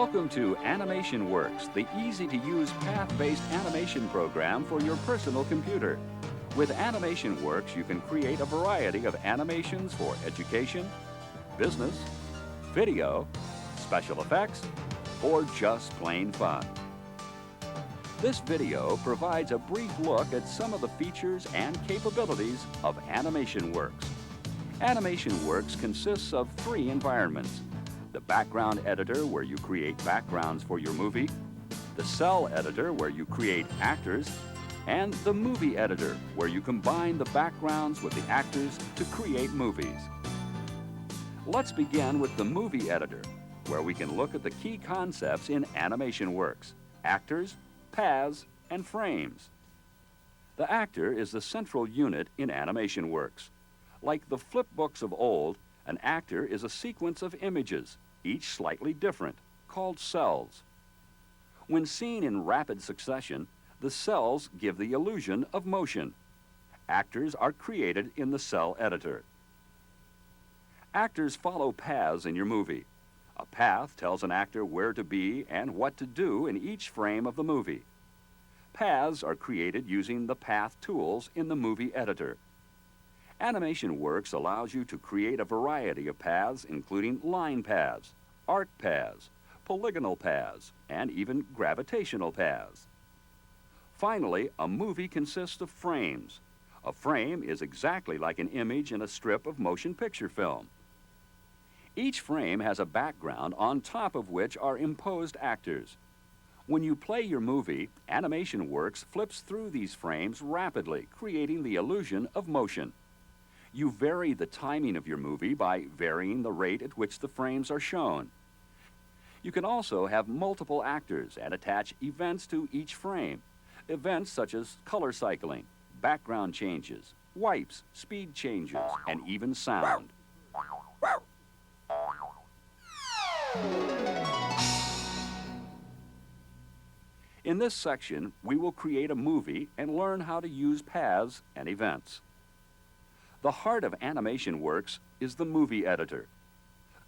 Welcome to Animation Works, the easy-to-use path-based animation program for your personal computer. With Animation Works, you can create a variety of animations for education, business, video, special effects, or just plain fun. This video provides a brief look at some of the features and capabilities of Animation Works. Animation Works consists of 3 environments: the background editor, where you create backgrounds for your movie, the cell editor, where you create actors, and the movie editor, where you combine the backgrounds with the actors to create movies. Let's begin with the movie editor, where we can look at the key concepts in Animation Works: actors, paths, and frames. The actor is the central unit in Animation Works. Like the flip books of old, an actor is a sequence of images, each slightly different, called cells. When seen in rapid succession, the cells give the illusion of motion. Actors are created in the cell editor. Actors follow paths in your movie. A path tells an actor where to be and what to do in each frame of the movie. Paths are created using the path tools in the movie editor. Animation Works allows you to create a variety of paths, including line paths, arc paths, polygonal paths, and even gravitational paths. Finally, a movie consists of frames. A frame is exactly like an image in a strip of motion picture film. Each frame has a background on top of which are imposed actors. When you play your movie, Animation Works flips through these frames rapidly, creating the illusion of motion. You vary the timing of your movie by varying the rate at which the frames are shown. You can also have multiple actors and attach events to each frame. Events such as color cycling, background changes, wipes, speed changes, and even sound. In this section, we will create a movie and learn how to use paths and events. The heart of Animation Works is the movie editor.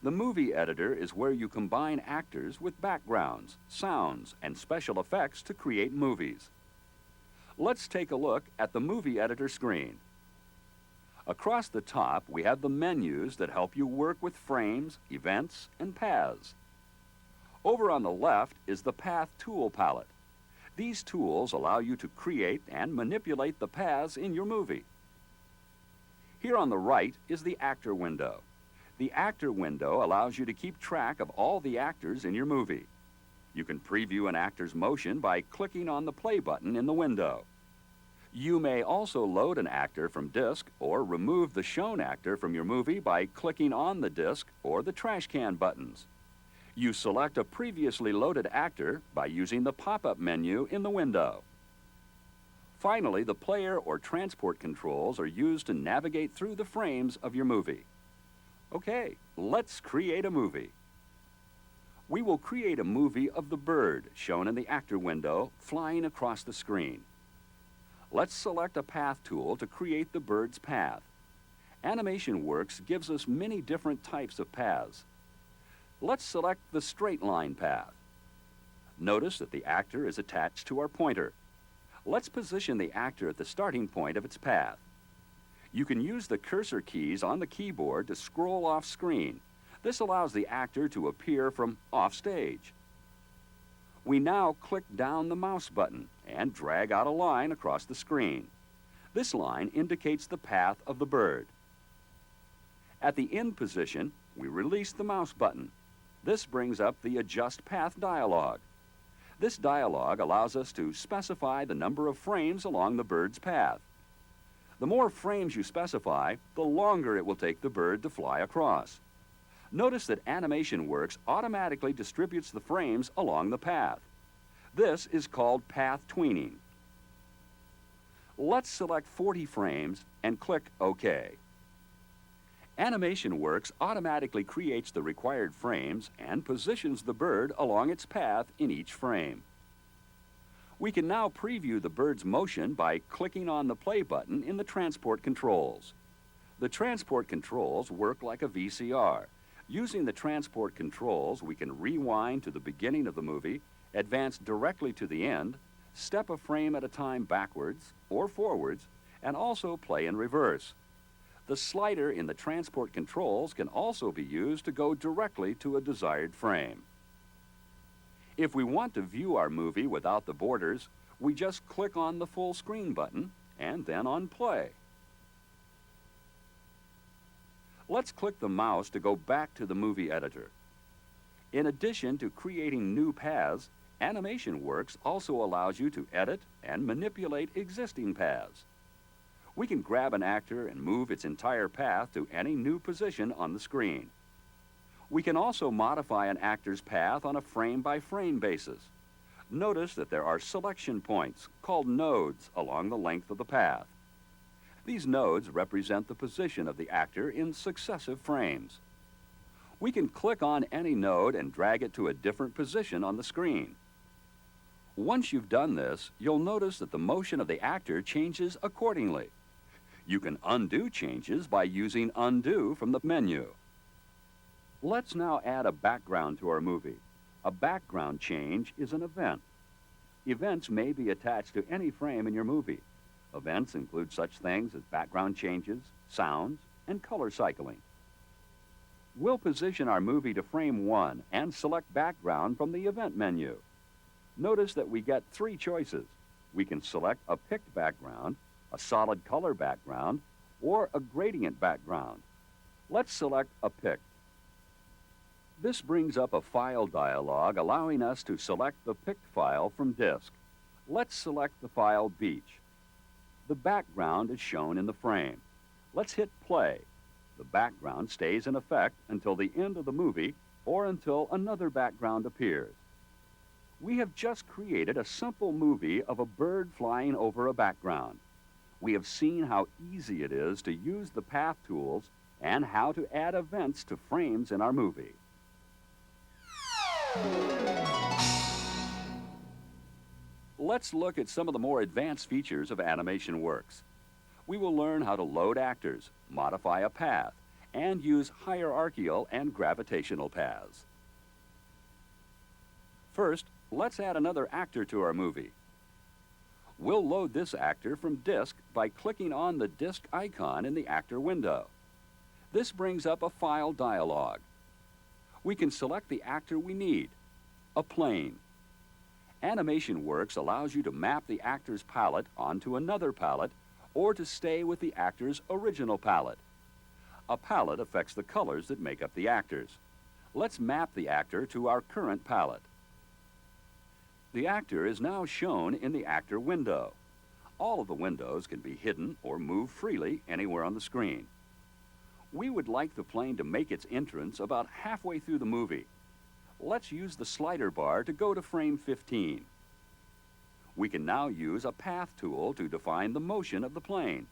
The movie editor is where you combine actors with backgrounds, sounds, and special effects to create movies. Let's take a look at the movie editor screen. Across the top, we have the menus that help you work with frames, events, and paths. Over on the left is the Path Tool palette. These tools allow you to create and manipulate the paths in your movie. Here on the right is the Actor window. The Actor window allows you to keep track of all the actors in your movie. You can preview an actor's motion by clicking on the play button in the window. You may also load an actor from disk or remove the shown actor from your movie by clicking on the disk or the trash can buttons. You select a previously loaded actor by using the pop-up menu in the window. Finally, the player or transport controls are used to navigate through the frames of your movie. Okay, let's create a movie. We will create a movie of the bird shown in the actor window flying across the screen. Let's select a path tool to create the bird's path. Animation Works gives us many different types of paths. Let's select the straight line path. Notice that the actor is attached to our pointer. Let's position the actor at the starting point of its path. You can use the cursor keys on the keyboard to scroll off screen. This allows the actor to appear from off stage. We now click down the mouse button and drag out a line across the screen. This line indicates the path of the bird. At the end position, we release the mouse button. This brings up the Adjust Path dialog. This dialog allows us to specify the number of frames along the bird's path. The more frames you specify, the longer it will take the bird to fly across. Notice that Animation Works automatically distributes the frames along the path. This is called path tweening. Let's select 40 frames and click OK. Animation Works automatically creates the required frames and positions the bird along its path in each frame. We can now preview the bird's motion by clicking on the play button in the transport controls. The transport controls work like a VCR. Using the transport controls, we can rewind to the beginning of the movie, advance directly to the end, step a frame at a time backwards or forwards, and also play in reverse. The slider in the transport controls can also be used to go directly to a desired frame. If we want to view our movie without the borders, we just click on the full screen button and then on play. Let's click the mouse to go back to the movie editor. In addition to creating new paths, Animation Works also allows you to edit and manipulate existing paths. We can grab an actor and move its entire path to any new position on the screen. We can also modify an actor's path on a frame-by-frame basis. Notice that there are selection points, called nodes, along the length of the path. These nodes represent the position of the actor in successive frames. We can click on any node and drag it to a different position on the screen. Once you've done this, you'll notice that the motion of the actor changes accordingly. You can undo changes by using Undo from the menu. Let's now add a background to our movie. A background change is an event. Events may be attached to any frame in your movie. Events include such things as background changes, sounds, and color cycling. We'll position our movie to frame 1 and select background from the event menu. Notice that we get 3 choices. We can select a picked background, a solid color background, or a gradient background. Let's select a picked. This brings up a file dialog allowing us to select the picked file from disk. Let's select the file Beach. The background is shown in the frame. Let's hit play. The background stays in effect until the end of the movie or until another background appears. We have just created a simple movie of a bird flying over a background. We have seen how easy it is to use the path tools and how to add events to frames in our movie. Let's look at some of the more advanced features of Animation Works. We will learn how to load actors, modify a path, and use hierarchical and gravitational paths. First, let's add another actor to our movie. We'll load this actor from disk by clicking on the disk icon in the actor window. This brings up a file dialog. We can select the actor we need, a plane. Animation Works allows you to map the actor's palette onto another palette or to stay with the actor's original palette. A palette affects the colors that make up the actors. Let's map the actor to our current palette. The actor is now shown in the actor window. All of the windows can be hidden or moved freely anywhere on the screen. We would like the plane to make its entrance about halfway through the movie. Let's use the slider bar to go to frame 15. We can now use a path tool to define the motion of the plane.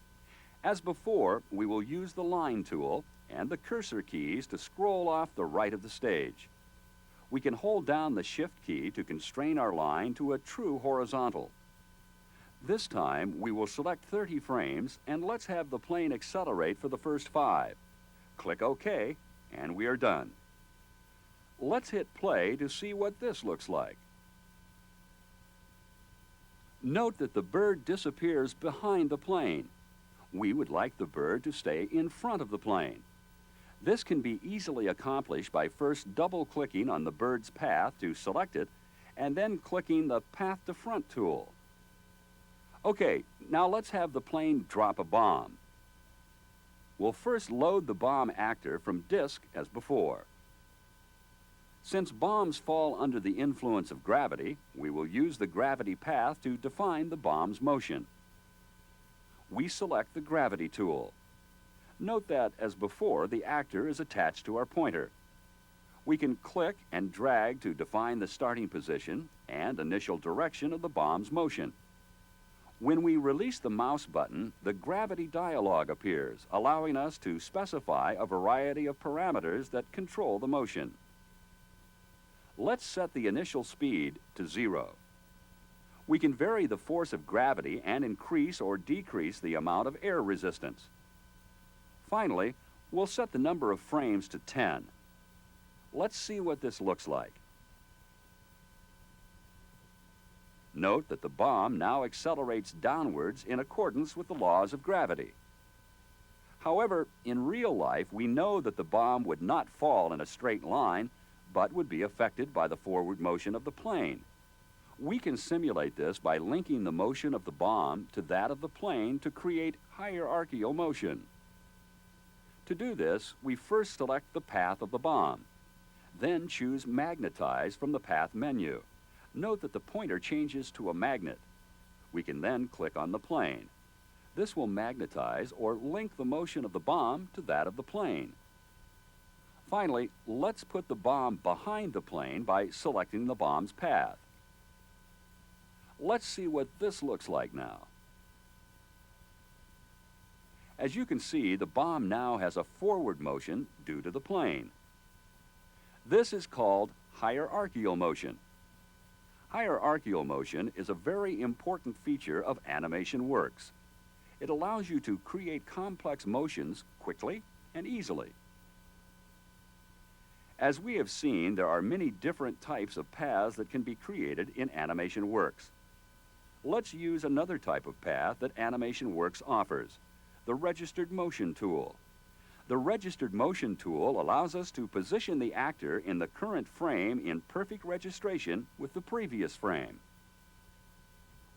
As before, we will use the line tool and the cursor keys to scroll off the right of the stage. We can hold down the shift key to constrain our line to a true horizontal. This time, we will select 30 frames and let's have the plane accelerate for the first 5. Click OK, and we are done. Let's hit play to see what this looks like. Note that the bird disappears behind the plane. We would like the bird to stay in front of the plane. This can be easily accomplished by first double-clicking on the bird's path to select it and then clicking the Path to Front tool. Okay, now let's have the plane drop a bomb. We'll first load the bomb actor from disk as before. Since bombs fall under the influence of gravity, we will use the gravity path to define the bomb's motion. We select the gravity tool. Note that, as before, the actor is attached to our pointer. We can click and drag to define the starting position and initial direction of the bomb's motion. When we release the mouse button, the gravity dialog appears, allowing us to specify a variety of parameters that control the motion. Let's set the initial speed to 0. We can vary the force of gravity and increase or decrease the amount of air resistance. Finally, we'll set the number of frames to 10. Let's see what this looks like. Note that the bomb now accelerates downwards in accordance with the laws of gravity. However, in real life, we know that the bomb would not fall in a straight line, but would be affected by the forward motion of the plane. We can simulate this by linking the motion of the bomb to that of the plane to create hierarchical motion. To do this, we first select the path of the bomb. Then choose Magnetize from the Path menu. Note that the pointer changes to a magnet. We can then click on the plane. This will magnetize or link the motion of the bomb to that of the plane. Finally, let's put the bomb behind the plane by selecting the bomb's path. Let's see what this looks like now. As you can see, the bomb now has a forward motion due to the plane. This is called hierarchical motion. Hierarchical motion is a very important feature of animation works. It allows you to create complex motions quickly and easily. As we have seen, there are many different types of paths that can be created in animation works. Let's use another type of path that Animation Works offers, the Registered Motion tool. The Registered Motion tool allows us to position the actor in the current frame in perfect registration with the previous frame.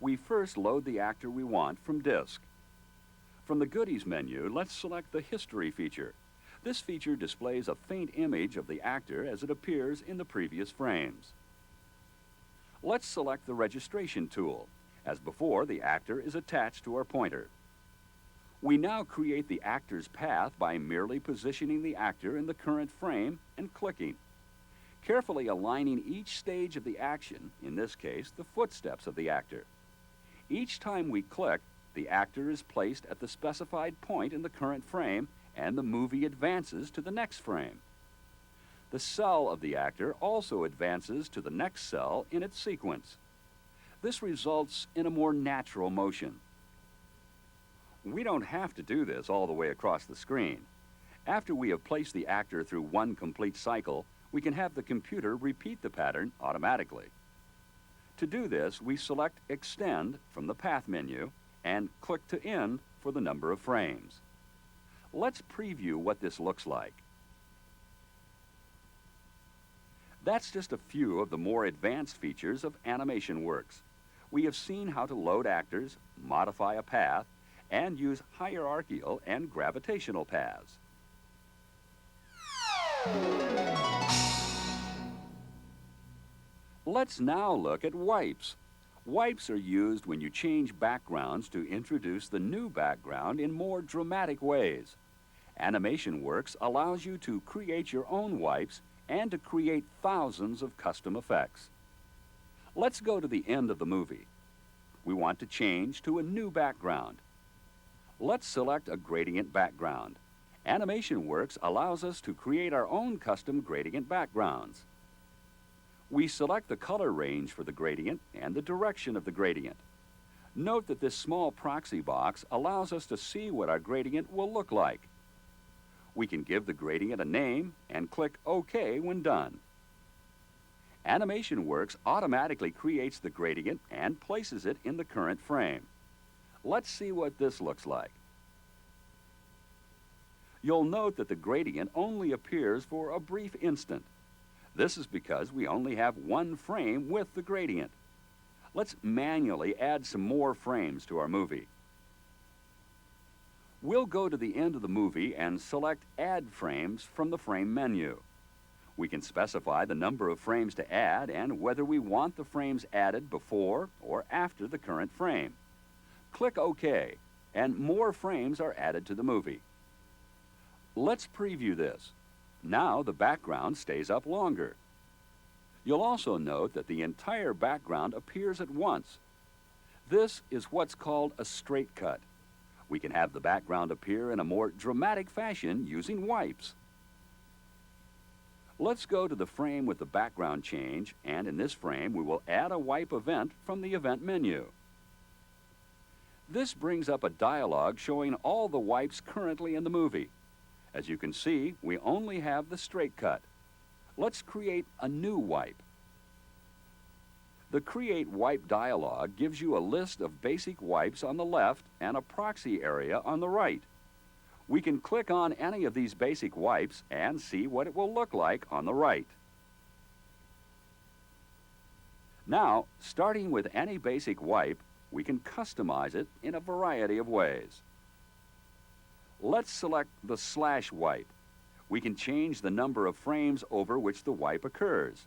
We first load the actor we want from disk. From the Goodies menu, let's select the History feature. This feature displays a faint image of the actor as it appears in the previous frames. Let's select the Registration tool. As before, the actor is attached to our pointer. We now create the actor's path by merely positioning the actor in the current frame and clicking. Carefully aligning each stage of the action, in this case, the footsteps of the actor. Each time we click, the actor is placed at the specified point in the current frame and the movie advances to the next frame. The cell of the actor also advances to the next cell in its sequence. This results in a more natural motion. We don't have to do this all the way across the screen. After we have placed the actor through one complete cycle, we can have the computer repeat the pattern automatically. To do this, we select Extend from the Path menu and click to End for the number of frames. Let's preview what this looks like. That's just a few of the more advanced features of Animation Works. We have seen how to load actors, modify a path, and use hierarchical and gravitational paths. Let's now look at wipes. Wipes are used when you change backgrounds to introduce the new background in more dramatic ways. Animation Works allows you to create your own wipes and to create thousands of custom effects. Let's go to the end of the movie. We want to change to a new background. Let's select a gradient background. Animation Works allows us to create our own custom gradient backgrounds. We select the color range for the gradient and the direction of the gradient. Note that this small proxy box allows us to see what our gradient will look like. We can give the gradient a name and click OK when done. Animation Works automatically creates the gradient and places it in the current frame. Let's see what this looks like. You'll note that the gradient only appears for a brief instant. This is because we only have one frame with the gradient. Let's manually add some more frames to our movie. We'll go to the end of the movie and select Add Frames from the Frame menu. We can specify the number of frames to add and whether we want the frames added before or after the current frame. Click OK, and more frames are added to the movie. Let's preview this. Now the background stays up longer. You'll also note that the entire background appears at once. This is what's called a straight cut. We can have the background appear in a more dramatic fashion using wipes. Let's go to the frame with the background change, and in this frame we will add a wipe event from the Event menu. This brings up a dialog showing all the wipes currently in the movie. As you can see, we only have the straight cut. Let's create a new wipe. The Create Wipe dialog gives you a list of basic wipes on the left and a proxy area on the right. We can click on any of these basic wipes and see what it will look like on the right. Now, starting with any basic wipe, we can customize it in a variety of ways. Let's select the slash wipe. We can change the number of frames over which the wipe occurs.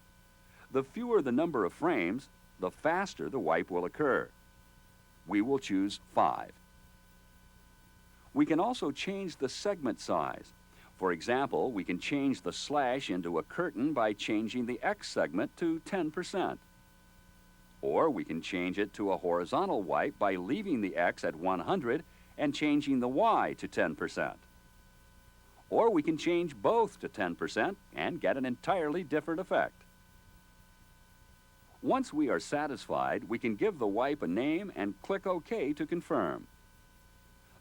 The fewer the number of frames, the faster the wipe will occur. We will choose 5. We can also change the segment size. For example, we can change the slash into a curtain by changing the X segment to 10%. Or we can change it to a horizontal wipe by leaving the X at 100 and changing the Y to 10%. Or we can change both to 10% and get an entirely different effect. Once we are satisfied, we can give the wipe a name and click OK to confirm.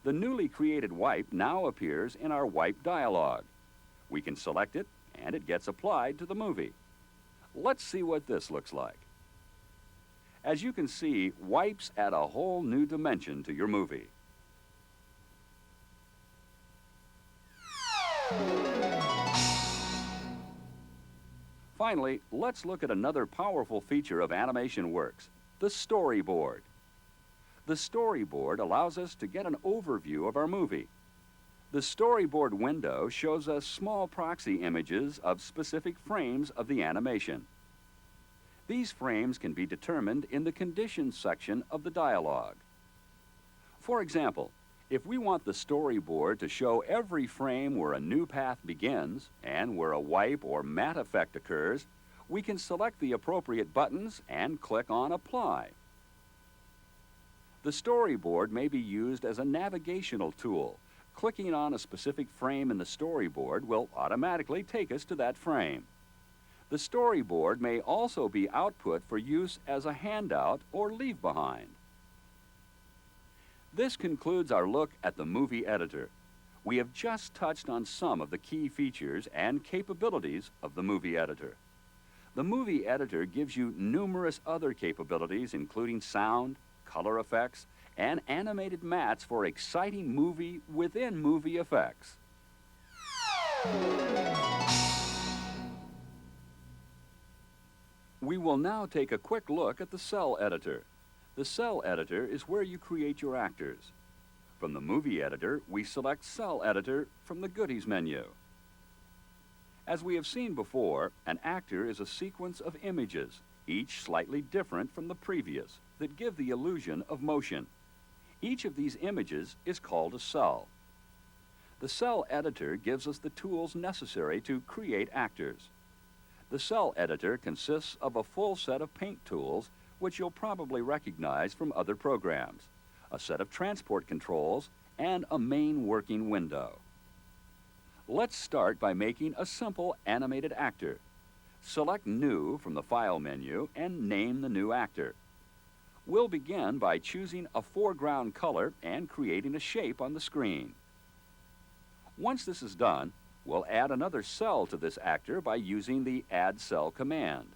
The newly created wipe now appears in our wipe dialog. We can select it and it gets applied to the movie. Let's see what this looks like. As you can see, wipes add a whole new dimension to your movie. Finally, let's look at another powerful feature of Animation Works, the storyboard. The storyboard allows us to get an overview of our movie. The storyboard window shows us small proxy images of specific frames of the animation. These frames can be determined in the Conditions section of the dialog. For example, if we want the storyboard to show every frame where a new path begins and where a wipe or matte effect occurs, we can select the appropriate buttons and click on Apply. The storyboard may be used as a navigational tool. Clicking on a specific frame in the storyboard will automatically take us to that frame. The storyboard may also be output for use as a handout or leave behind. This concludes our look at the movie editor. We have just touched on some of the key features and capabilities of the movie editor. The movie editor gives you numerous other capabilities, including sound, color effects, and animated mats for exciting movie within movie effects. We will now take a quick look at the cell editor. The cell editor is where you create your actors. From the movie editor, we select Cell Editor from the Goodies menu. As we have seen before, an actor is a sequence of images, each slightly different from the previous, that give the illusion of motion. Each of these images is called a cell. The cell editor gives us the tools necessary to create actors. The cell editor consists of a full set of paint tools, which you'll probably recognize from other programs, a set of transport controls, and a main working window. Let's start by making a simple animated actor. Select New from the File menu and name the new actor. We'll begin by choosing a foreground color and creating a shape on the screen. Once this is done, we'll add another cell to this actor by using the Add Cell command.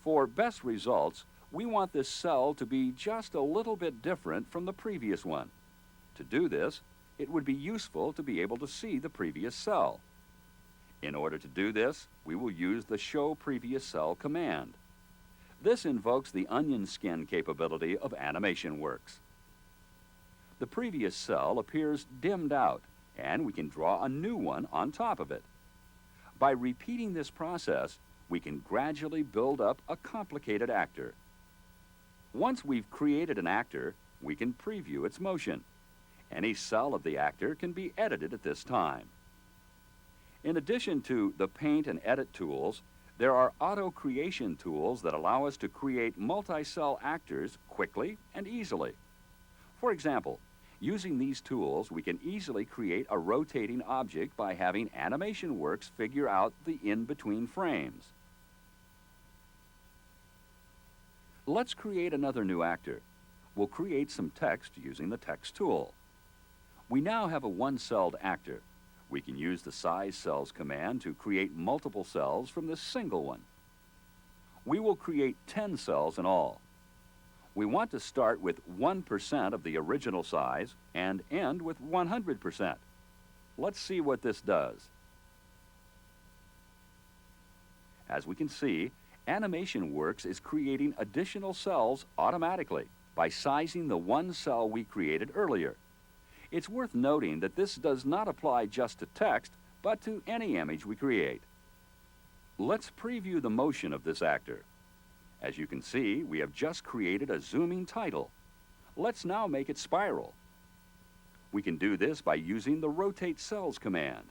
For best results, we want this cell to be just a little bit different from the previous one. To do this, it would be useful to be able to see the previous cell. In order to do this, we will use the Show Previous Cell command. This invokes the onion skin capability of Animation Works. The previous cell appears dimmed out, and we can draw a new one on top of it. By repeating this process, we can gradually build up a complicated actor. Once we've created an actor, we can preview its motion. Any cell of the actor can be edited at this time. In addition to the Paint and Edit tools, there are auto creation tools that allow us to create multi-cell actors quickly and easily. For example, using these tools, we can easily create a rotating object by having Animation Works figure out the in-between frames. Let's create another new actor. We'll create some text using the Text tool. We now have a one-celled actor. We can use the size cells command to create multiple cells from this single one. We will create 10 cells in all. We want to start with 1% of the original size and end with 100%. Let's see what this does. As we can see, Animation Works is creating additional cells automatically by sizing the one cell we created earlier. It's worth noting that this does not apply just to text, but to any image we create. Let's preview the motion of this actor. As you can see, we have just created a zooming title. Let's now make it spiral. We can do this by using the Rotate Cells command.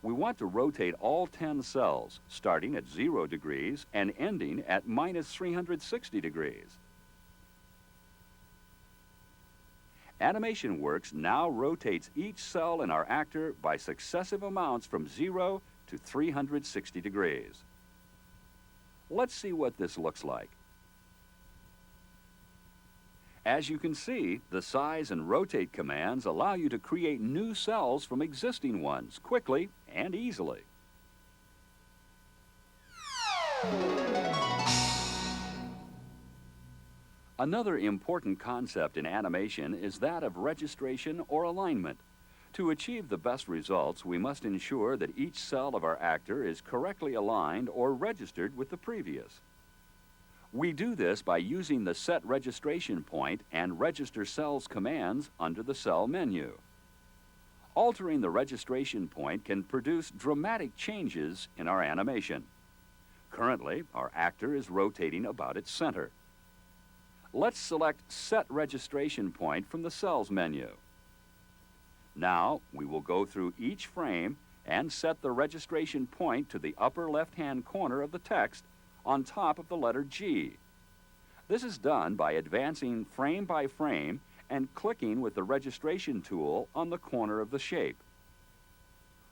We want to rotate all 10 cells, starting at 0 degrees and ending at -360 degrees. Animation Works now rotates each cell in our actor by successive amounts from 0 to 360 degrees. Let's see what this looks like. As you can see, the size and rotate commands allow you to create new cells from existing ones quickly and easily. Another important concept in animation is that of registration or alignment. To achieve the best results, we must ensure that each cell of our actor is correctly aligned or registered with the previous. We do this by using the Set Registration Point and Register Cells commands under the Cell menu. Altering the registration point can produce dramatic changes in our animation. Currently, our actor is rotating about its center. Let's select Set Registration Point from the Cells menu. Now, we will go through each frame and set the registration point to the upper left-hand corner of the text on top of the letter G. This is done by advancing frame by frame and clicking with the registration tool on the corner of the shape.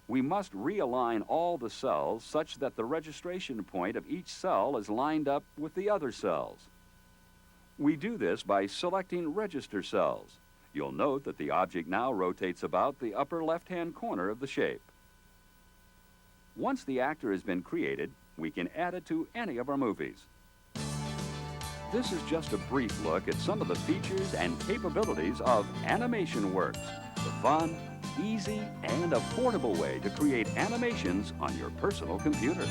We must realign all the cells such that the registration point of each cell is lined up with the other cells. We do this by selecting Register Cells. You'll note that the object now rotates about the upper left-hand corner of the shape. Once the actor has been created, we can add it to any of our movies. This is just a brief look at some of the features and capabilities of Animation Works, the fun, easy, and affordable way to create animations on your personal computer.